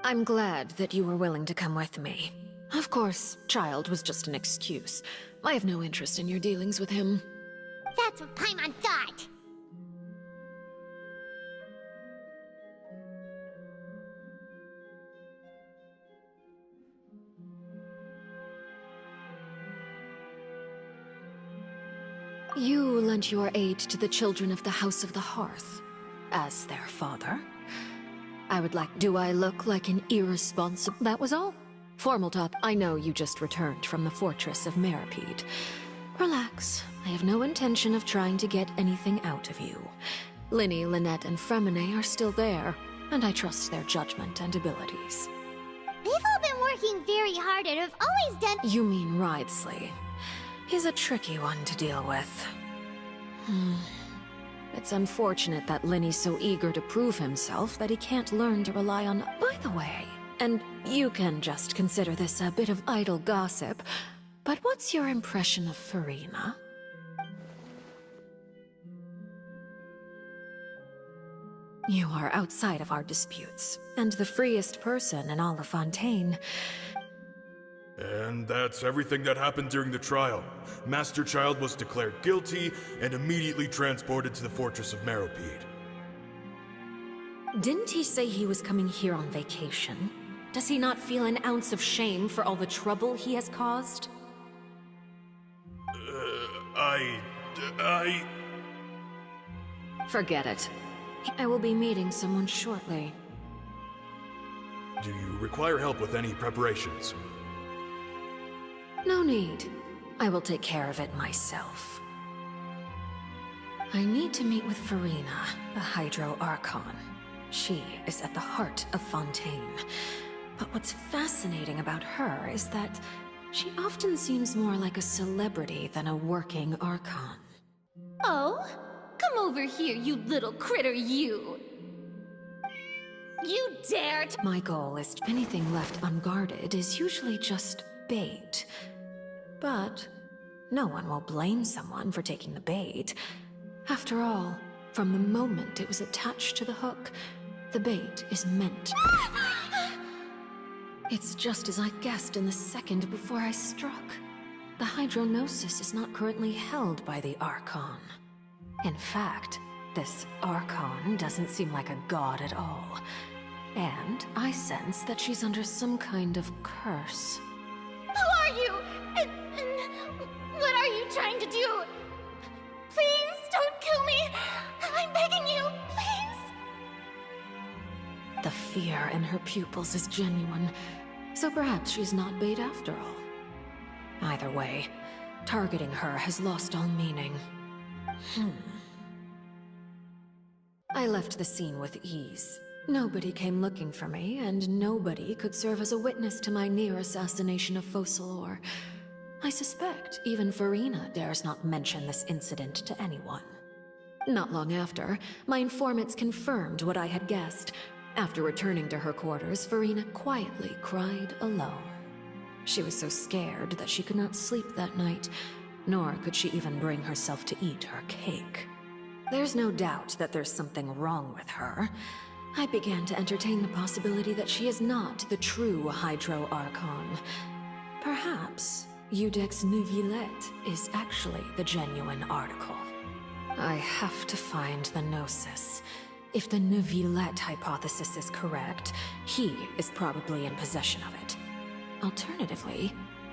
I'm glad that you were willing to come with me. Of course, child was just an excuse. I have no interest in your dealings with him. That's what Paimon thought! You lent your aid to the children of the House of the Hearth, as their father. Do I look like an irresponsible— That was all. Formal talk. I know you just returned from the fortress of Meripede. Relax. I have no intention of trying to get anything out of you. Lyney, Lynette, and Fremine are still there, and I trust their judgment and abilities. They've all been working very hard and have always done— You mean Wriothesley. He's a tricky one to deal with. It's unfortunate that Lyney's so eager to prove himself that he can't learn to rely on— By the way, and you can just consider this a bit of idle gossip, but what's your impression of Furina? You are outside of our disputes, and the freest person in all of Fontaine. And that's everything that happened during the trial. Master Child was declared guilty and immediately transported to the Fortress of Meripede. Didn't he say he was coming here on vacation? Does he not feel an ounce of shame for all the trouble he has caused? Forget it. I will be meeting someone shortly. Do you require help with any preparations? No need. I will take care of it myself. I need to meet with Furina, the Hydro Archon. She is at the heart of Fontaine. But what's fascinating about her is that she often seems more like a celebrity than a working Archon. Oh? Come over here, you little critter, you! You dare to— My goal is anything left unguarded is usually just bait. But no one will blame someone for taking the bait. After all, from the moment it was attached to the hook, the bait is meant. It's just as I guessed in the second before I struck. The Hydronosis is not currently held by the Archon. In fact, this Archon doesn't seem like a god at all. And I sense that she's under some kind of curse. Who are you? And what are you trying to do? Please, don't kill me! I'm begging you, please! The fear in her pupils is genuine, so perhaps she's not bait after all. Either way, targeting her has lost all meaning. I left the scene with ease. Nobody came looking for me, and nobody could serve as a witness to my near assassination of Focalor. I suspect even Furina dares not mention this incident to anyone. Not long after, my informants confirmed what I had guessed. After returning to her quarters, Furina quietly cried alone. She was so scared that she could not sleep that night, nor could she even bring herself to eat her cake. There's no doubt that there's something wrong with her. I began to entertain the possibility that she is not the true Hydro Archon. Perhaps Iudex Neuvillette is actually the genuine article. I have to find the Gnosis. If the Neuvillette hypothesis is correct, he is probably in possession of it. Alternatively,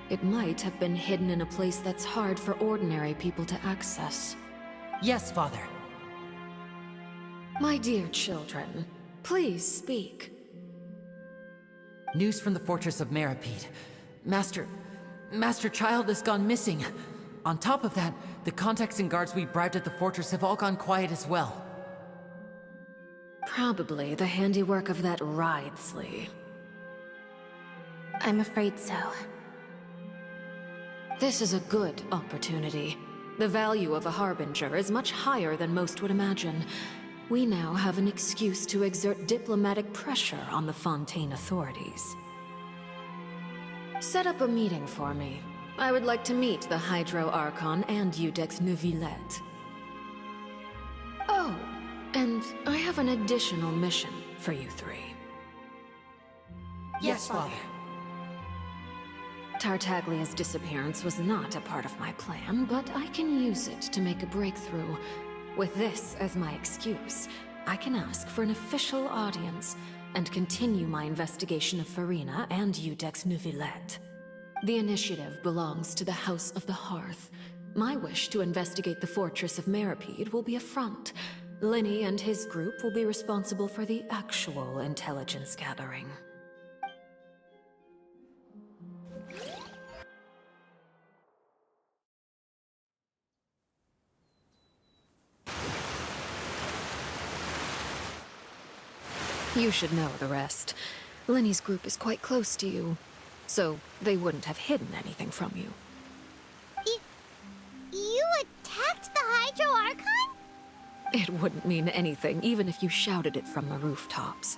it might have been hidden in a place that's hard for ordinary people to access. Yes, Father. My dear children, please speak. News from the Fortress of Meripede. Master Child has gone missing. On top of that, the contacts and guards we bribed at the fortress have all gone quiet as well. Probably the handiwork of that Wriothesley. I'm afraid so. This is a good opportunity. The value of a Harbinger is much higher than most would imagine. We now have an excuse to exert diplomatic pressure on the Fontaine authorities. Set up a meeting for me. I would like to meet the Hydro Archon and Iudex Neuvillette. Oh, and I have an additional mission for you three. Yes, Father. Tartaglia's disappearance was not a part of my plan, but I can use it to make a breakthrough. With this as my excuse, I can ask for an official audience and continue my investigation of Farina and Iudex Neuvillette. The initiative belongs to the House of the Hearth. My wish to investigate the fortress of Meripede will be a front. Lenny and his group will be responsible for the actual intelligence gathering. You should know the rest. Lenny's group is quite close to you, so they wouldn't have hidden anything from you. You attacked the Hydro Archon? It wouldn't mean anything, even if you shouted it from the rooftops.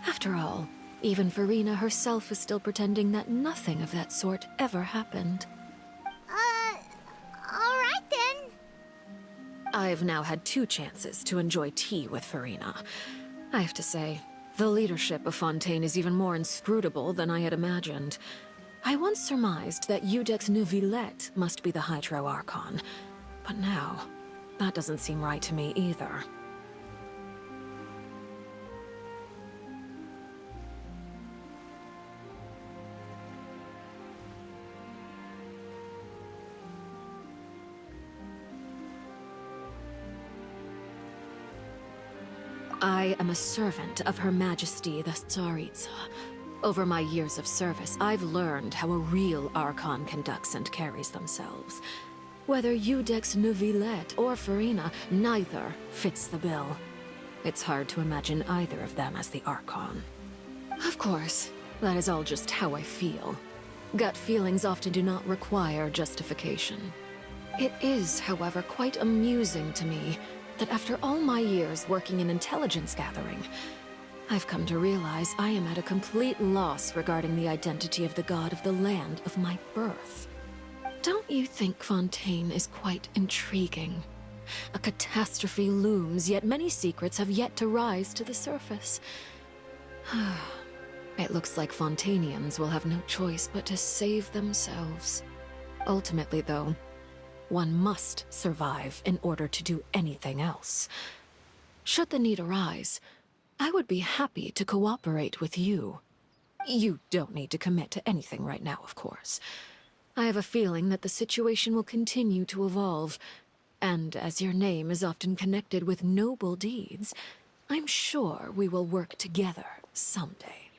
After all, even Farina herself is still pretending that nothing of that sort ever happened. Alright then. I've now had 2 chances to enjoy tea with Farina. I have to say, the leadership of Fontaine is even more inscrutable than I had imagined. I once surmised that Iudex Neuvillette must be the Hydro Archon, but now, that doesn't seem right to me either. I am a servant of Her Majesty the Tsaritsa. Over my years of service, I've learned how a real Archon conducts and carries themselves. Whether Iudex Neuvillette or Farina, neither fits the bill. It's hard to imagine either of them as the Archon. Of course, that is all just how I feel. Gut feelings often do not require justification. It is, however, quite amusing to me that after all my years working in intelligence gathering, I've come to realize I am at a complete loss regarding the identity of the god of the land of my birth. Don't you think Fontaine is quite intriguing? A catastrophe looms, yet many secrets have yet to rise to the surface. It looks like Fontainians will have no choice but to save themselves. Ultimately, though, one must survive in order to do anything else. Should the need arise, I would be happy to cooperate with you. You don't need to commit to anything right now, of course. I have a feeling that the situation will continue to evolve, and as your name is often connected with noble deeds, I'm sure we will work together someday.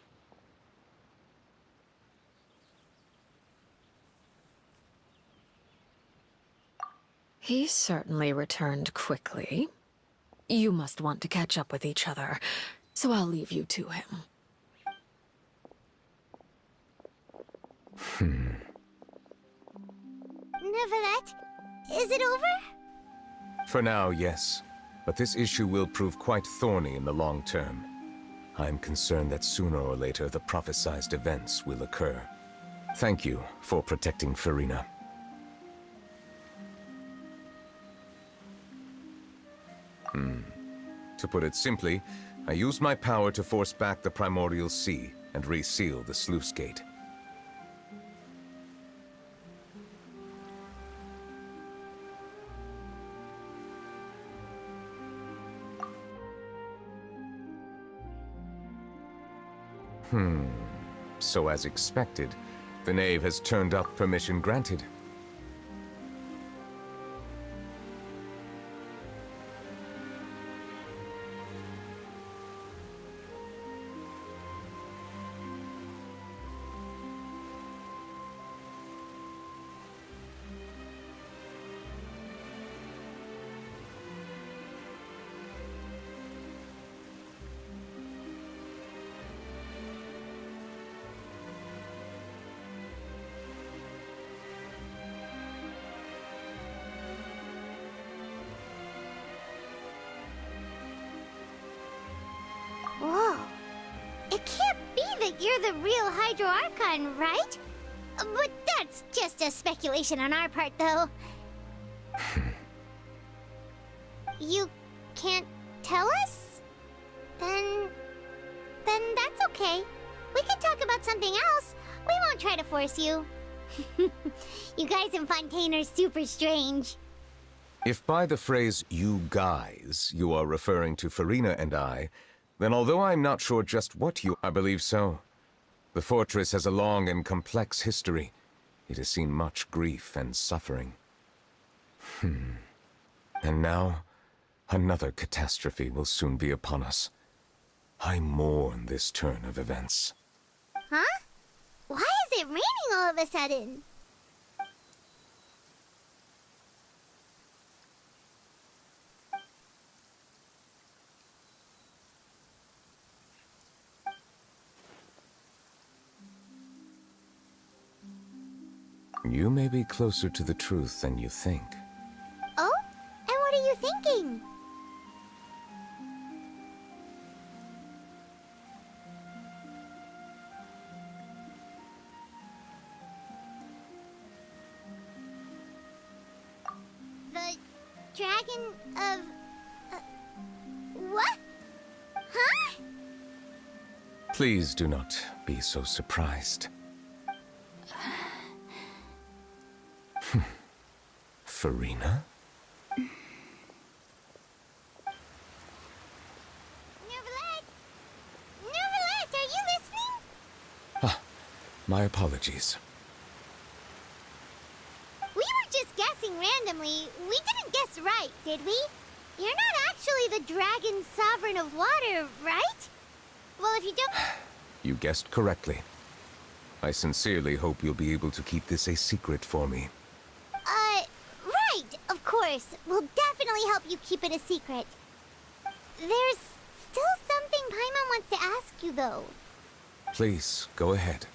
He certainly returned quickly. You must want to catch up with each other, so I'll leave you to him. Neuvillette, is it over? For now, yes. But this issue will prove quite thorny in the long term. I'm concerned that sooner or later the prophesized events will occur. Thank you for protecting Farina. To put it simply, I used my power to force back the Primordial Sea and reseal the sluice gate. So as expected, the knave has turned up permission granted. Whoa. It can't be that you're the real Hydro Archon, right? But that's just a speculation on our part, though. You can't tell us? Then that's okay. We could talk about something else. We won't try to force you. You guys in Fontaine are super strange. If by the phrase, you guys, you are referring to Farina and I, then although I'm not sure just what you... I believe so. The fortress has a long and complex history. It has seen much grief and suffering. And now, another catastrophe will soon be upon us. I mourn this turn of events. Huh? Why is it raining all of a sudden? You may be closer to the truth than you think. Oh? And what are you thinking? The dragon of... what? Huh? Please do not be so surprised. Farina? Neverlet! Neverlet, are you listening? Ah, my apologies. We were just guessing randomly. We didn't guess right, did we? You're not actually the dragon sovereign of water, right? Well, if you don't... You guessed correctly. I sincerely hope you'll be able to keep this a secret for me. Right, of course. We'll definitely help you keep it a secret. There's still something Paimon wants to ask you, though. Please, go ahead.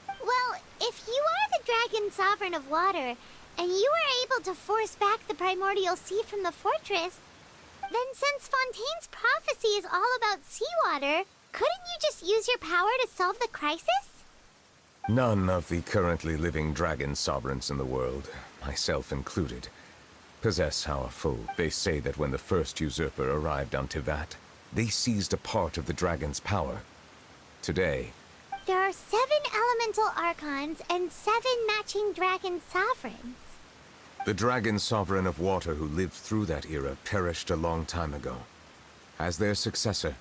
Well, if you are the dragon sovereign of water, and you were able to force back the primordial sea from the fortress, then since Fontaine's prophecy is all about seawater, couldn't you just use your power to solve the crisis? None of the currently living dragon sovereigns in the world, myself included, possess our full. They say that when the first usurper arrived on Tivat, they seized a part of the dragon's power. Today, There are 7 elemental archons and 7 matching dragon sovereigns. the dragon sovereign of water who lived through that era perished a long time ago. As their successor,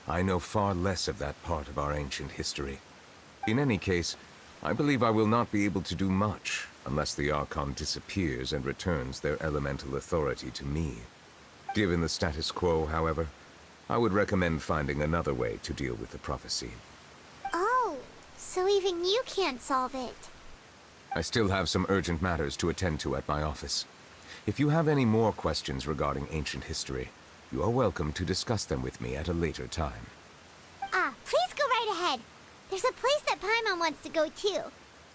I know far less of that part of our ancient history. In any case, I believe I will not be able to do much unless the Archon disappears and returns their elemental authority to me. Given the status quo, however, I would recommend finding another way to deal with the prophecy. Oh, so even you can't solve it. I still have some urgent matters to attend to at my office. If you have any more questions regarding ancient history, you are welcome to discuss them with me at a later time. Please go right ahead. There's a place that Paimon wants to go too.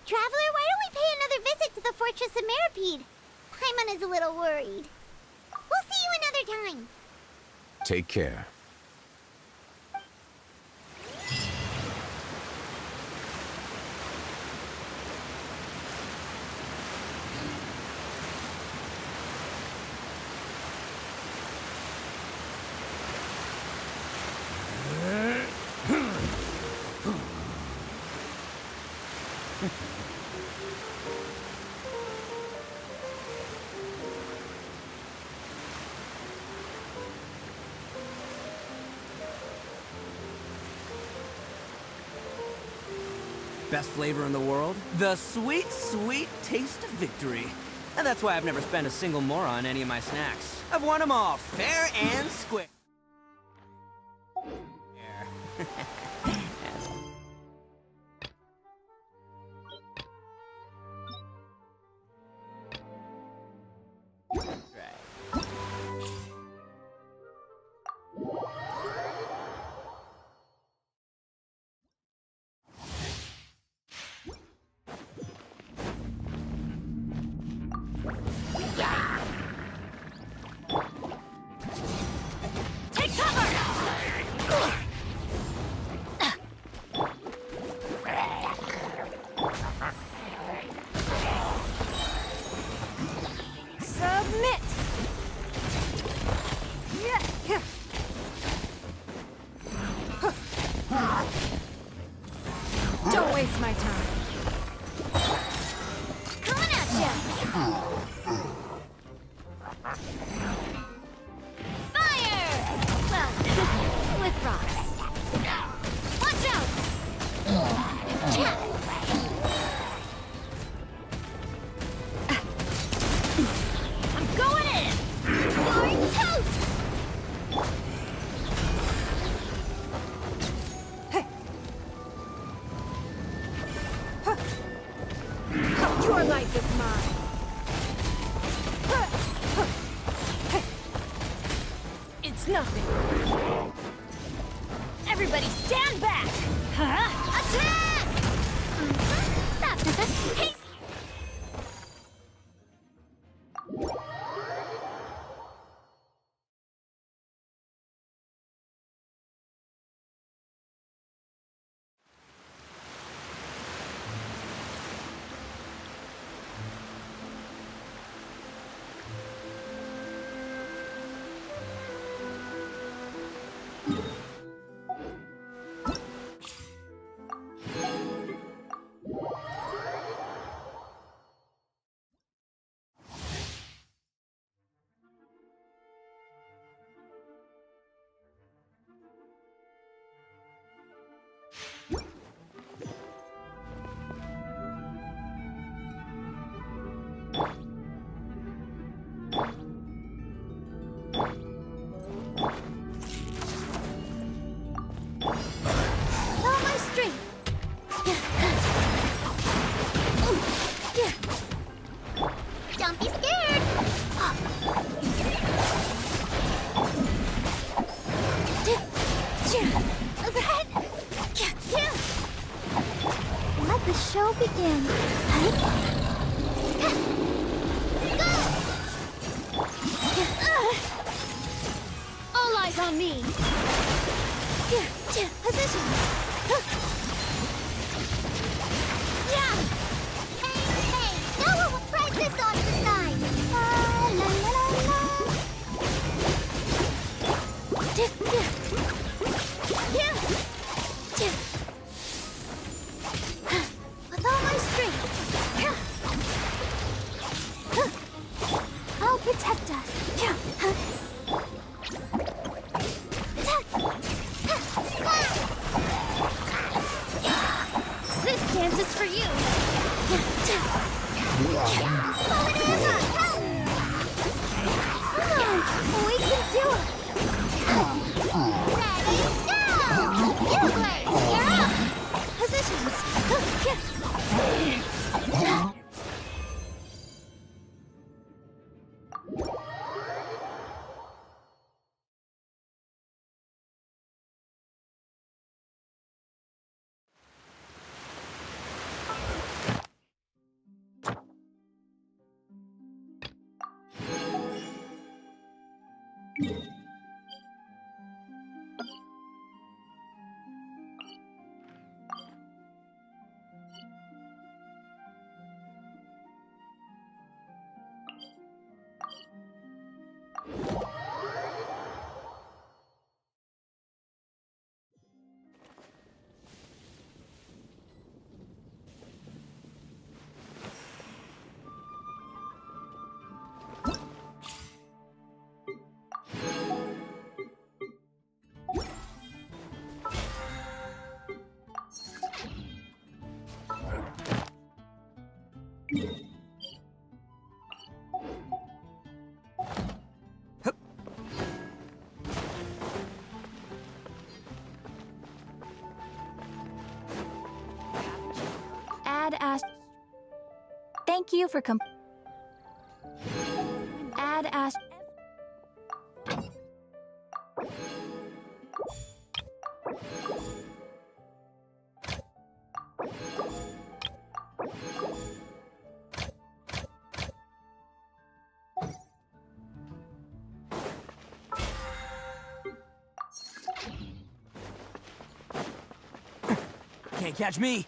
Traveler, why don't we pay another visit to the Fortress of Meripede? Paimon is a little worried. We'll see you another time. Take care. Best flavor in the world? The sweet, sweet taste of victory. And that's why I've never spent a single mora on any of my snacks. I've won them all, fair and square. Your life is mine. It's nothing. Everybody stand back! Attack! Hey! All my strength. Don't be scared. Let the show begin. All eyes on me. Position. Yeah. Hey, no one will try this on the side. La la la la. With all my strength. I'll protect us. This dance is for you. Come on, we can do it. Ready, go! You play. You're up. Positions. Thank you for Can't catch me.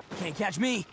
Can't catch me.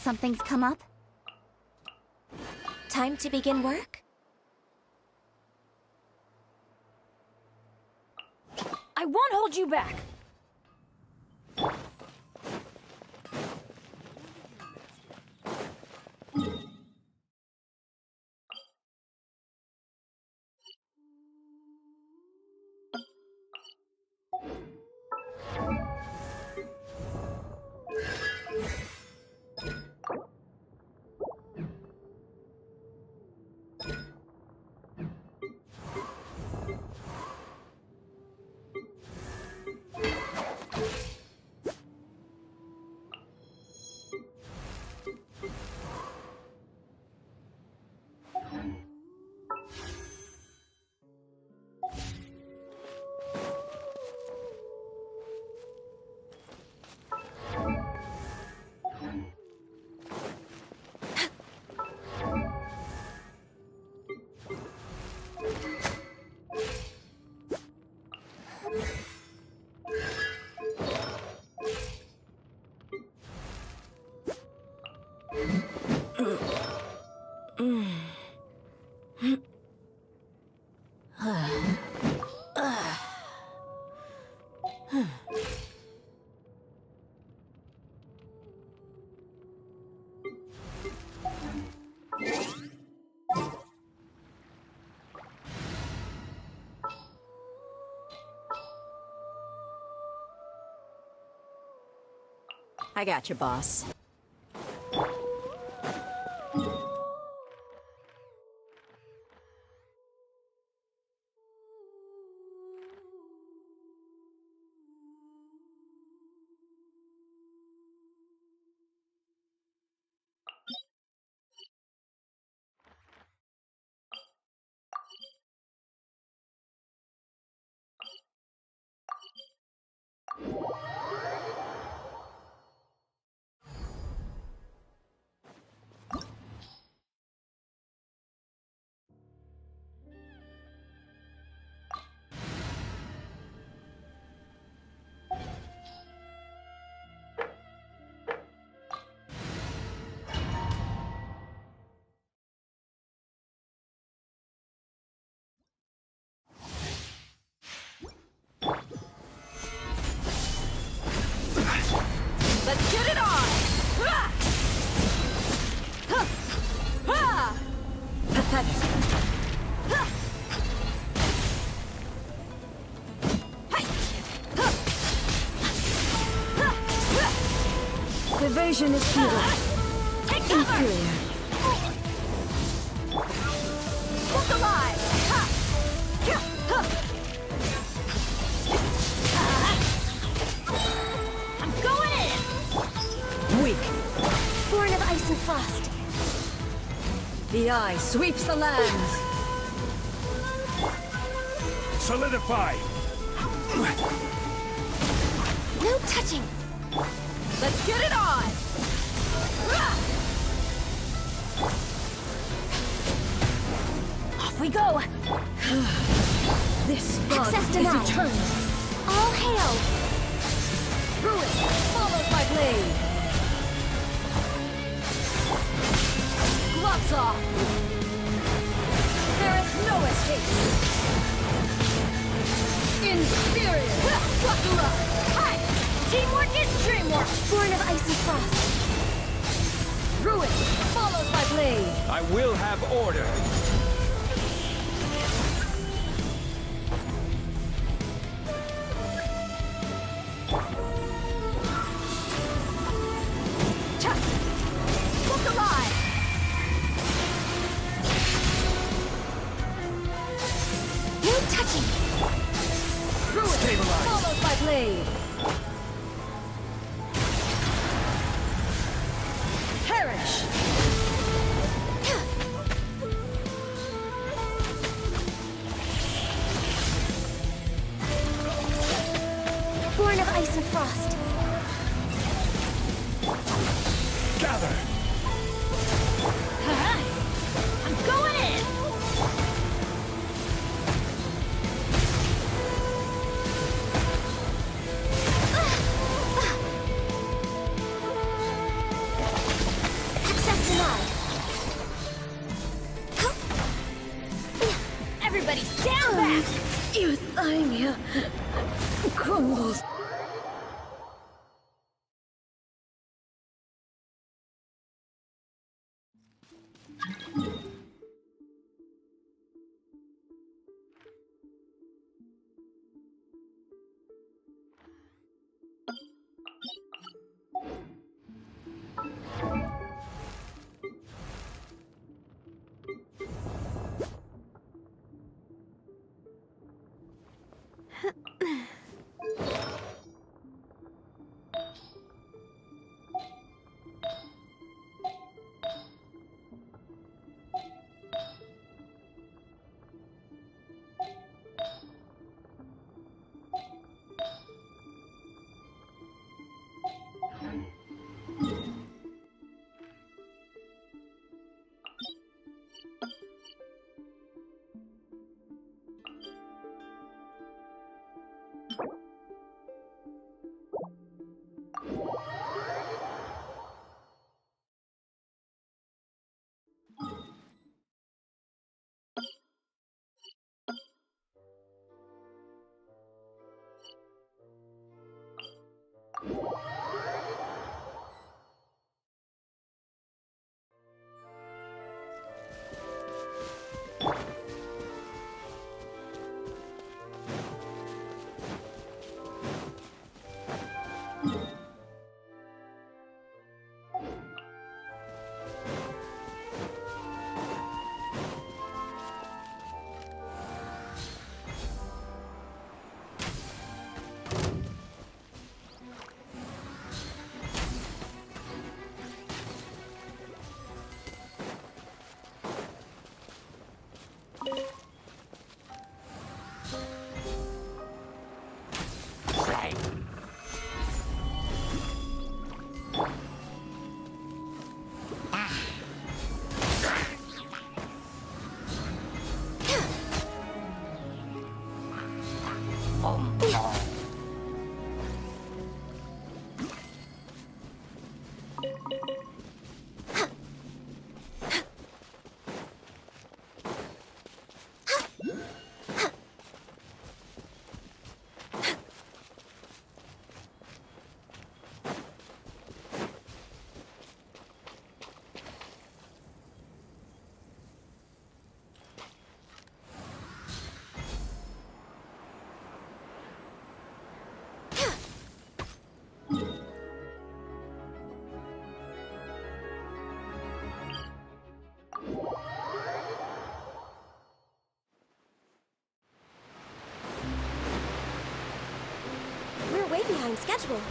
something's come up. Time to begin work? I won't hold you back! I got you, boss. Let's get it on! Pathetic. Evasion is futile. Take cover! Inferior. Look alive! I'm going in! Weak. Born of ice and frost. The eye sweeps the lands. Solidify! No touching. Let's get it on! Off we go. This bug Access is denied. eternal. All hail. Ruin follows my blade. Gloves off. There is no escape. Inferior. Buckle up. Hi! Teamwork is dreamwork! Born of ice and frost. Ruin follows my blade. I will have order. Look alive! No touching. Ruin follows my blade. Perish. Born of ice and frost. Gather! I'm going in! Euthymia crumbles. We're way behind schedule.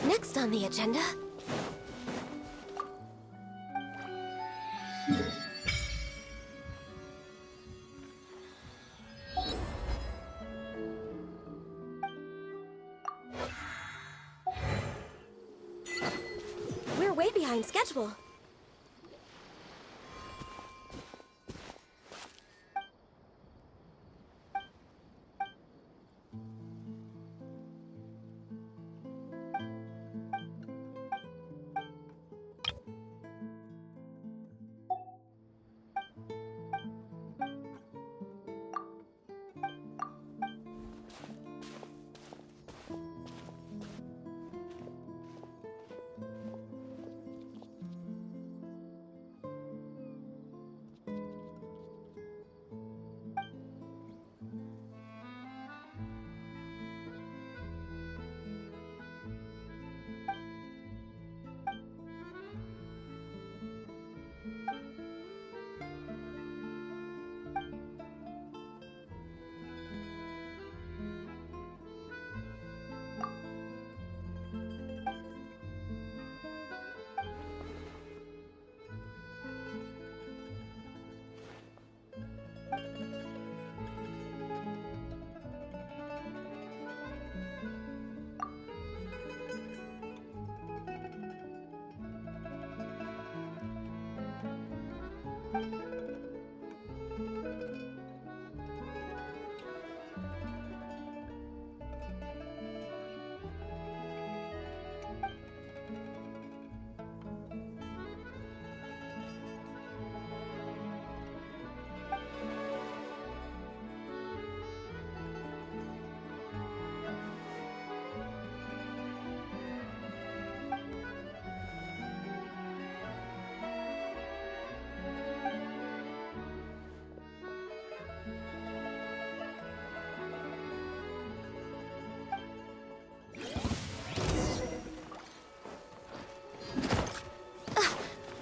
Next on the agenda. We're way behind schedule.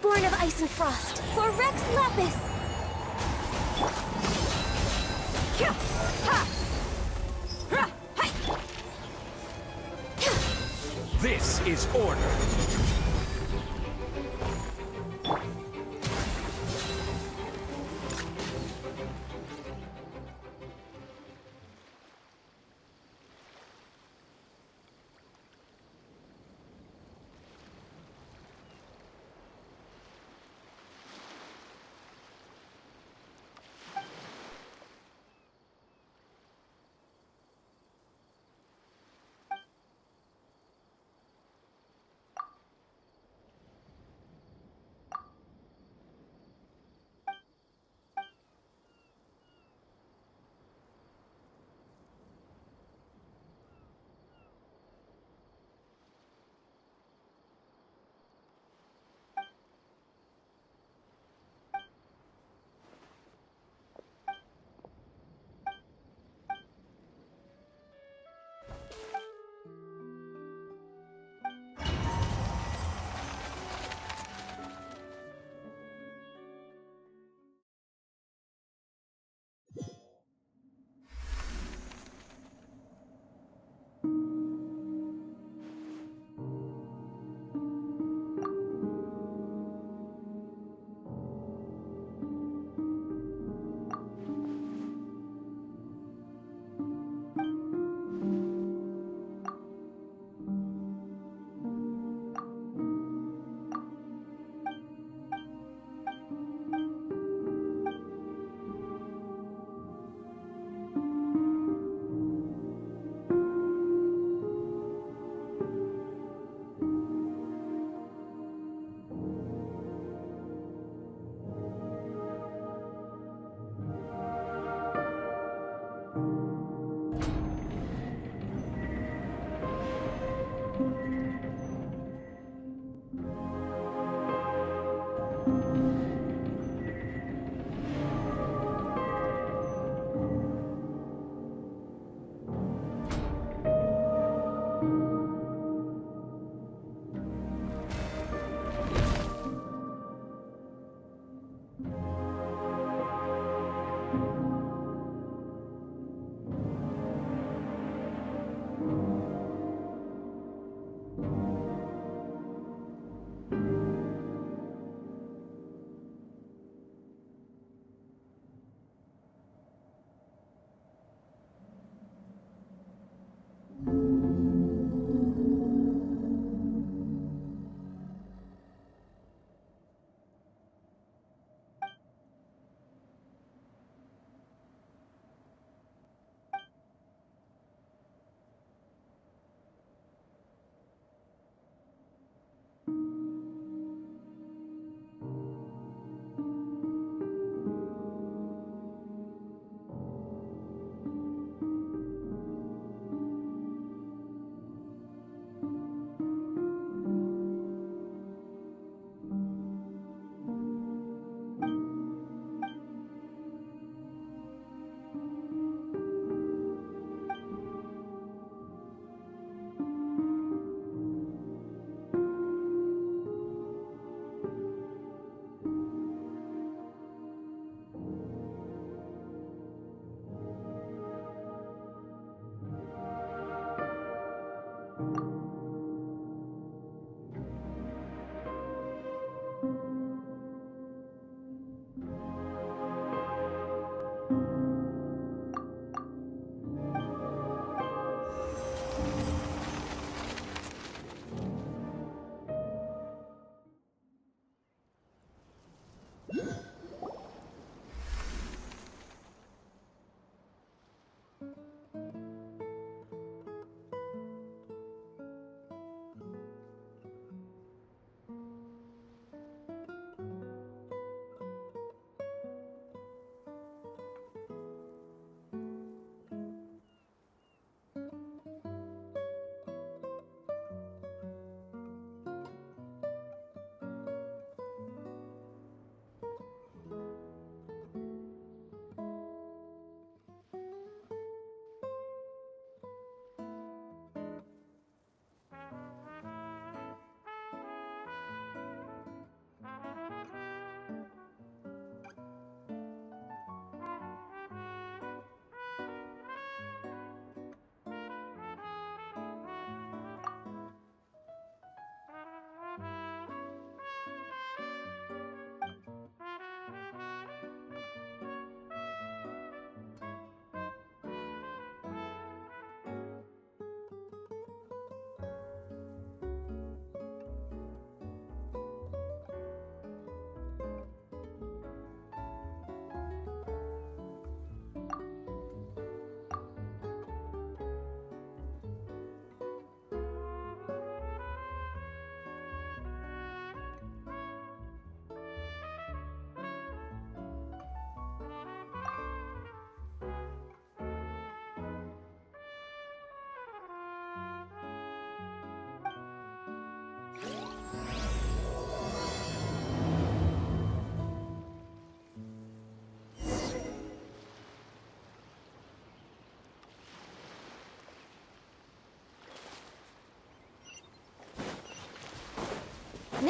born of ice and frost, for Rex Lapis! This is order.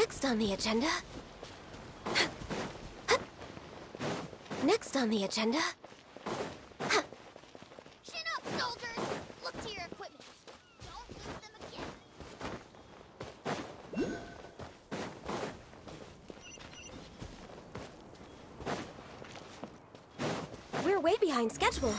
Next on the agenda... Next on the agenda... Chin up, soldiers! Look to your equipment. Don't lose them again. We're way behind schedule.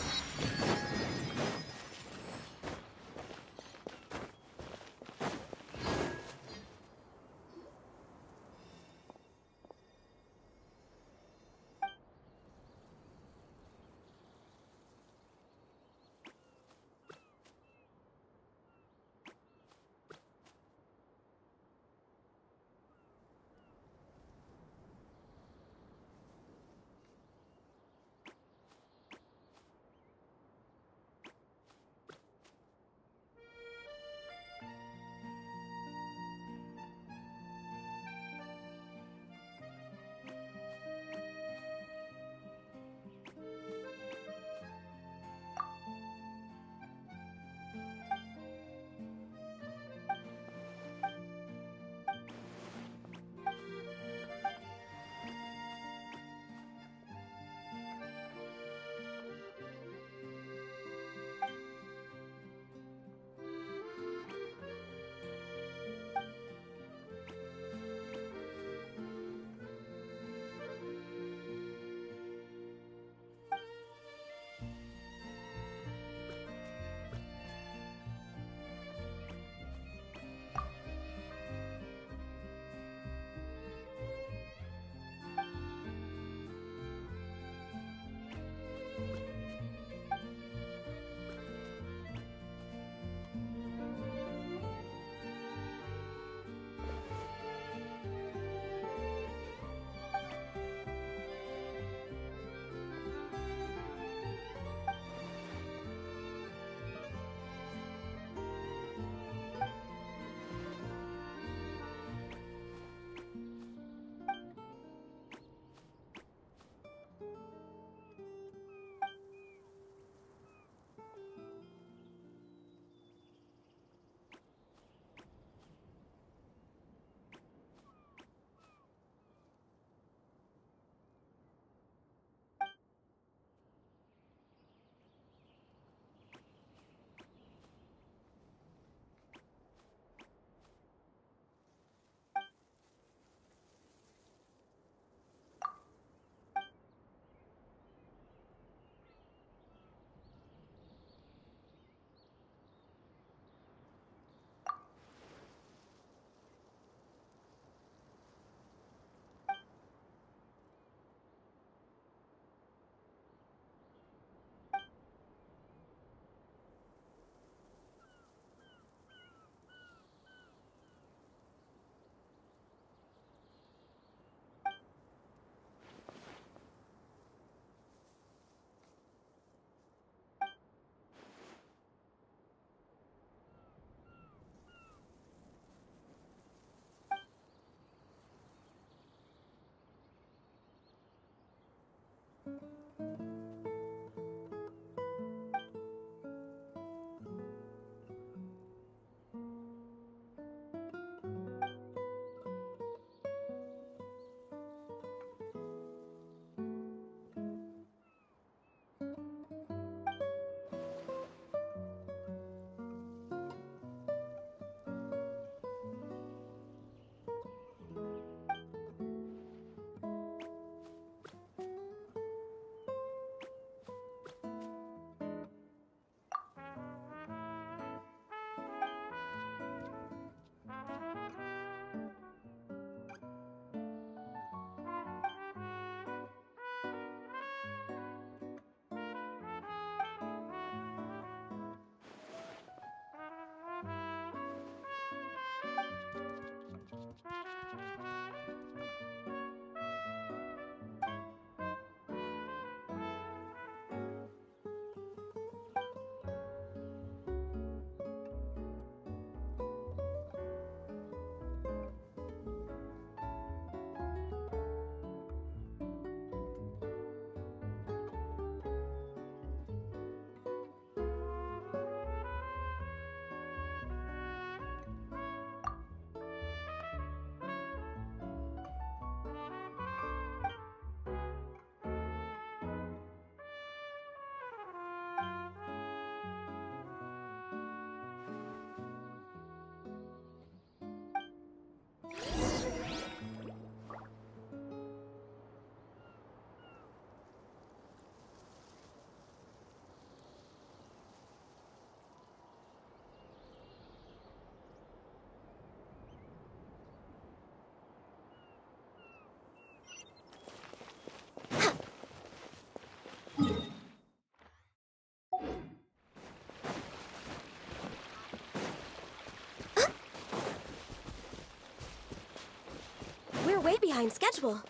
behind schedule.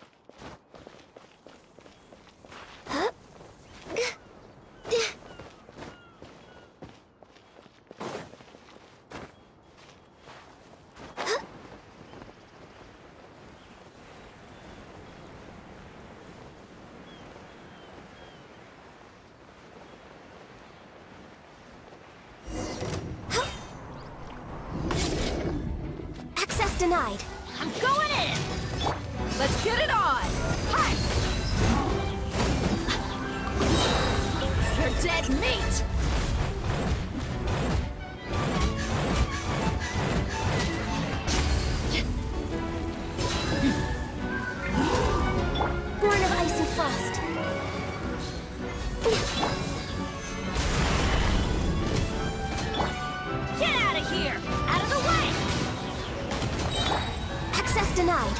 Huh? Access denied. I'm going in! Let's get it on! Hi! You're dead meat! Born of ice and frost. Get out of here! Out of the way! Access denied.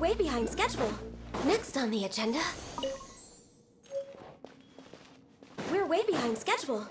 way behind schedule. Next on the agenda... We're way behind schedule.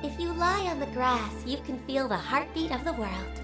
If you lie on the grass, you can feel the heartbeat of the world.